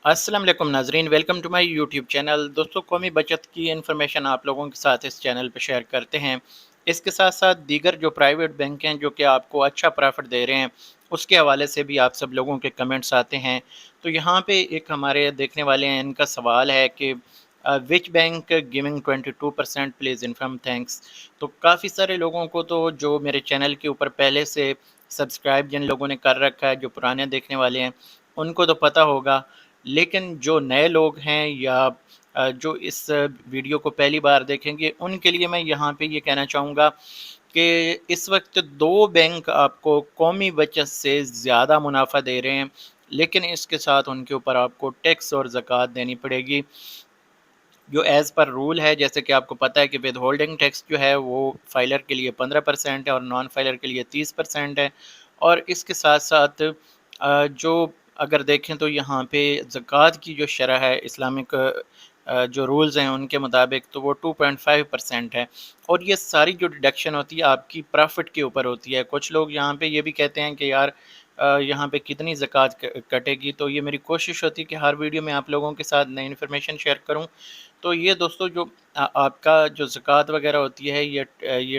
अस्सलाम वालेकुम नाजरीन, welcome to my YouTube channel. दोस्तों, कौमी बचत की इन्फॉर्मेशन आप लोगों के साथ इस चैनल पर शेयर करते हैं। इसके साथ साथ दीगर जो प्राइवेट बैंक हैं जो कि आपको अच्छा प्रॉफिट दे रहे हैं, उसके हवाले से भी आप सब लोगों के कमेंट्स आते हैं। तो यहाँ पे एक हमारे देखने वाले हैं, इनका सवाल है कि which bank giving 22% please inform thanks. तो काफ़ी सारे लोगों को तो जो मेरे चैनल के ऊपर पहले से सब्सक्राइब जिन लोगों ने कर रखा है, जो पुराने देखने वाले हैं, उनको तो पता होगा। लेकिन जो नए लोग हैं या जो इस वीडियो को पहली बार देखेंगे, उनके लिए मैं यहाँ पे ये कहना चाहूँगा कि इस वक्त 2 बैंक आपको कौमी बचत से ज़्यादा मुनाफ़ा दे रहे हैं, लेकिन इसके साथ उनके ऊपर आपको टैक्स और ज़कात देनी पड़ेगी, जो एज़ पर रूल है। जैसे कि आपको पता है कि विद होल्डिंग टैक्स जो है वो फाइलर के लिए 15% है और नॉन फाइलर के लिए 30% है। और इसके साथ साथ जो अगर देखें तो यहाँ पे ज़कात की जो शरह है इस्लामिक जो रूल्स हैं उनके मुताबिक, तो वो 2.5% है। और ये सारी जो डिडक्शन होती है आपकी प्रॉफिट के ऊपर होती है। कुछ लोग यहाँ पे ये भी कहते हैं कि यार यहाँ पे कितनी ज़कात कटेगी। तो ये मेरी कोशिश होती है कि हर वीडियो में आप लोगों के साथ नई इन्फॉर्मेशन शेयर करूँ। तो ये दोस्तों जो आपका जो ज़कात वगैरह होती है, ये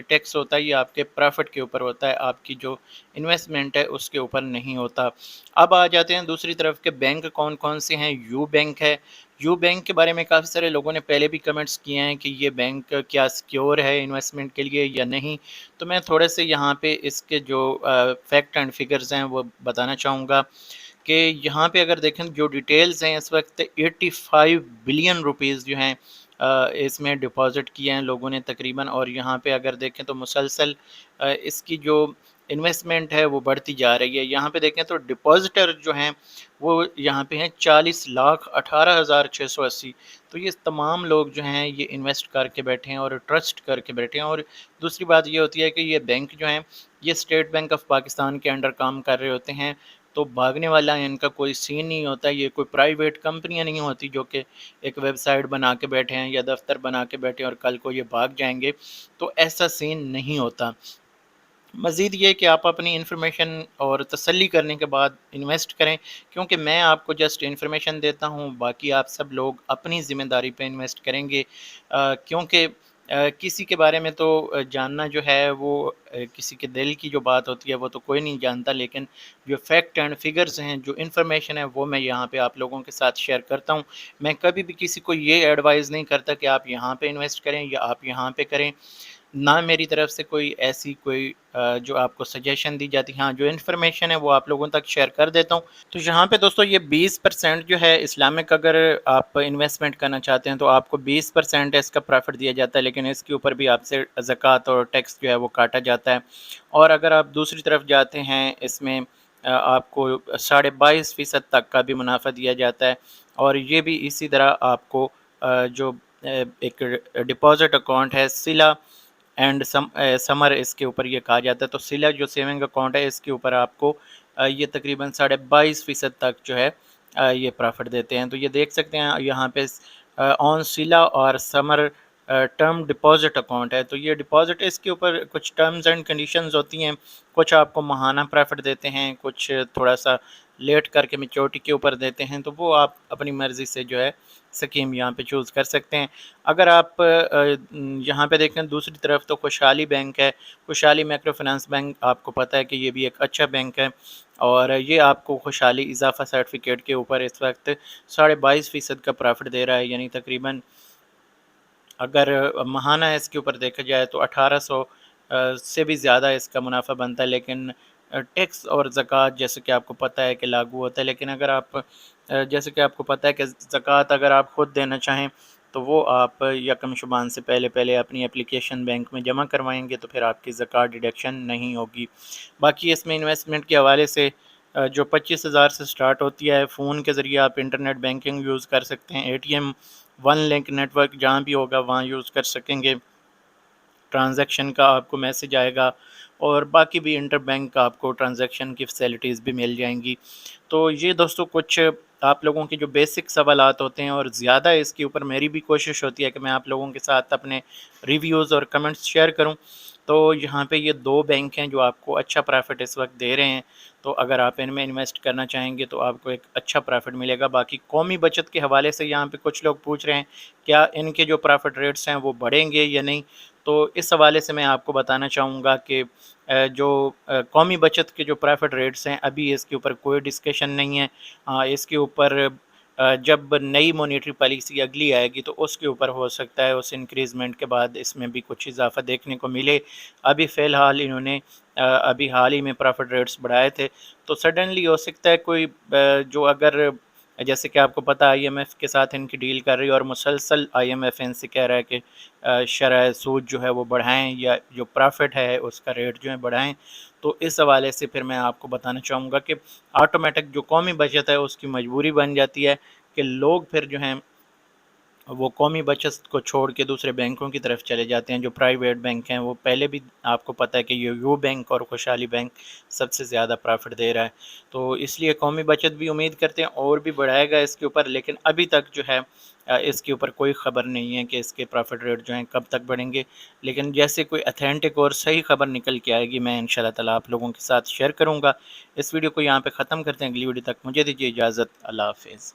टैक्स होता है, ये आपके प्रॉफिट के ऊपर होता है, आपकी जो इन्वेस्टमेंट है उसके ऊपर नहीं होता। अब आ जाते हैं दूसरी तरफ के बैंक कौन-कौन से हैं। यू बैंक है। यू बैंक के बारे में काफ़ी सारे लोगों ने पहले भी कमेंट्स किए हैं कि ये बैंक क्या सिक्योर है इन्वेस्टमेंट के लिए या नहीं। तो मैं थोड़े से यहाँ पे इसके जो फैक्ट एंड फिगर्स हैं वो बताना चाहूँगा कि यहाँ पे अगर देखें जो डिटेल्स हैं, इस वक्त 85 बिलियन रुपीज़ जो हैं इसमें डिपॉज़िट किए हैं लोगों ने तकरीबन। और यहाँ पे अगर देखें तो मुसलसल इसकी जो इन्वेस्टमेंट है वो बढ़ती जा रही है। यहाँ पे देखें तो डिपॉजिटर जो हैं वो यहाँ पे हैं 40,18,680। तो ये तमाम लोग जो हैं ये इन्वेस्ट करके बैठे हैं और ट्रस्ट करके बैठे हैं। और दूसरी बात ये होती है कि ये बैंक जो हैं ये स्टेट बैंक ऑफ पाकिस्तान के अंडर काम कर रहे होते हैं। तो भागने वाला इनका कोई सीन नहीं होता। ये कोई प्राइवेट कंपनियां नहीं होती जो कि एक वेबसाइट बना के बैठे हैं या दफ्तर बना के बैठे हैं और कल को ये भाग जाएंगे। तो ऐसा सीन नहीं होता। मज़ीद ये कि आप अपनी इन्फॉर्मेशन और तसल्ली करने के बाद इन्वेस्ट करें, क्योंकि मैं आपको जस्ट इन्फॉर्मेशन देता हूँ, बाकी आप सब लोग अपनी ज़िम्मेदारी पे इन्वेस्ट करेंगे। क्योंकि किसी के बारे में तो जानना जो है वो किसी के दिल की जो बात होती है वो तो कोई नहीं जानता। लेकिन जो फैक्ट एंड फिगर्स हैं, जो इन्फॉर्मेशन है, वो मैं यहाँ पे आप लोगों के साथ शेयर करता हूँ। मैं कभी भी किसी को ये एडवाइस नहीं करता कि आप यहाँ पे इन्वेस्ट करें या आप यहाँ पे करें। ना मेरी तरफ से कोई ऐसी कोई जो आपको सजेशन दी जाती है। हाँ, जो इन्फॉर्मेशन है वो आप लोगों तक शेयर कर देता हूँ। तो यहाँ पे दोस्तों ये 20% जो है इस्लामिक, अगर आप इन्वेस्टमेंट करना चाहते हैं तो आपको 20% इसका प्रॉफिट दिया जाता है, लेकिन इसके ऊपर भी आपसे ज़कात और टैक्स जो है वो काटा जाता है। और अगर आप दूसरी तरफ जाते हैं, इसमें आपको 22.5% तक का भी मुनाफा दिया जाता है। और ये भी इसी तरह आपको जो एक डिपॉजिट अकाउंट है सिला एंड समर, इसके ऊपर ये कहा जाता है। तो सिला जो सेविंग अकाउंट है इसके ऊपर आपको ये तकरीबन 22.5% तक जो है ये प्रॉफिट देते हैं। तो ये देख सकते हैं यहाँ पे ऑन सिला और समर टर्म डिपॉजिट अकाउंट है। तो ये डिपॉजिट, इसके ऊपर कुछ टर्म्स एंड कंडीशंस होती हैं। कुछ आपको माहाना प्रॉफिट देते हैं, कुछ थोड़ा सा लेट करके मैच्योरिटी के ऊपर देते हैं। तो वो आप अपनी मर्ज़ी से जो है स्कीम यहाँ पे चूज़ कर सकते हैं। अगर आप यहाँ पे देखें दूसरी तरफ तो खुशहाली बैंक है। खुशहाली माइक्रो फाइनेंस बैंक, आपको पता है कि ये भी एक अच्छा बैंक है। और ये आपको खुशहाली इजाफा सर्टिफिकेट के ऊपर इस वक्त 22.5% का प्रॉफिट दे रहा है। यानी तकरीबन अगर माहाना इसके ऊपर देखा जाए तो 1800 से भी ज़्यादा इसका मुनाफा बनता है। लेकिन टैक्स और ज़कात जैसे कि आपको पता है कि लागू होता है। लेकिन अगर आप जैसे कि आपको पता है कि ज़कात अगर आप ख़ुद देना चाहें तो वो आप यकम शुबान से पहले पहले अपनी एप्लीकेशन बैंक में जमा करवाएंगे, तो फिर आपकी ज़कात डिडक्शन नहीं होगी। बाकी इसमें इन्वेस्टमेंट के हवाले से जो 25,000 से स्टार्ट होती है, फ़ोन के ज़रिए आप इंटरनेट बैंकिंग यूज़ कर सकते हैं। एटीएम वन लिंक नेटवर्क जहाँ भी होगा वहाँ यूज़ कर सकेंगे। ट्रांजैक्शन का आपको मैसेज आएगा और बाकी भी इंटर बैंक आपको ट्रांजैक्शन की फैसिलिटीज़ भी मिल जाएंगी। तो ये दोस्तों कुछ आप लोगों के जो बेसिक सवालात होते हैं, और ज़्यादा इसके ऊपर मेरी भी कोशिश होती है कि मैं आप लोगों के साथ अपने रिव्यूज़ और कमेंट्स शेयर करूं। تو یہاں پہ یہ 2 بینک ہیں جو آپ کو اچھا پرافٹ اس وقت دے رہے ہیں، تو اگر آپ ان میں انویسٹ کرنا چاہیں گے تو آپ کو ایک اچھا پرافٹ ملے گا۔ باقی قومی بچت کے حوالے سے یہاں پہ کچھ لوگ پوچھ رہے ہیں کیا ان کے جو پرافٹ ریٹس ہیں وہ بڑھیں گے یا نہیں، تو اس حوالے سے میں آپ کو بتانا چاہوں گا کہ جو قومی بچت کے جو پرافٹ ریٹس ہیں ابھی اس کے اوپر کوئی ڈسکشن نہیں ہے۔ اس کے اوپر جب نئی مونیٹری پالیسی اگلی آئے گی تو اس کے اوپر ہو سکتا ہے اس انکریزمنٹ کے بعد اس میں بھی کچھ اضافہ دیکھنے کو ملے۔ ابھی فی الحال انہوں نے ابھی حال ہی میں پرافٹ ریٹس بڑھائے تھے، تو سڈنلی ہو سکتا ہے کوئی جو اگر جیسے کہ آپ کو پتہ آئی ایم ایف کے ساتھ ان کی ڈیل کر رہی ہے اور مسلسل آئی ایم ایف ان سے کہہ رہا ہے کہ شرح سود جو ہے وہ بڑھائیں یا جو پرافٹ ہے اس کا ریٹ جو ہے بڑھائیں، تو اس حوالے سے پھر میں آپ کو بتانا چاہوں گا کہ آٹومیٹک جو قومی بچت ہے اس کی مجبوری بن جاتی ہے کہ لوگ پھر جو ہیں وہ قومی بچت کو چھوڑ کے دوسرے بینکوں کی طرف چلے جاتے ہیں جو پرائیویٹ بینک ہیں۔ وہ پہلے بھی آپ کو پتہ ہے کہ یہ یو بینک اور خوشحالی بینک سب سے زیادہ پرافٹ دے رہا ہے، تو اس لیے قومی بچت بھی امید کرتے ہیں اور بھی بڑھائے گا اس کے اوپر، لیکن ابھی تک جو ہے اس کے اوپر کوئی خبر نہیں ہے کہ اس کے پرافٹ ریٹ جو ہیں کب تک بڑھیں گے، لیکن جیسے کوئی اتھینٹک اور صحیح خبر نکل کے آئے گی میں انشاءاللہ تعالیٰ آپ لوگوں کے ساتھ شیئر کروں گا۔ اس ویڈیو کو یہاں پہ ختم کرتے ہیں، اگلی ویڈیو تک مجھے دیجیے اجازت، اللہ حافظ۔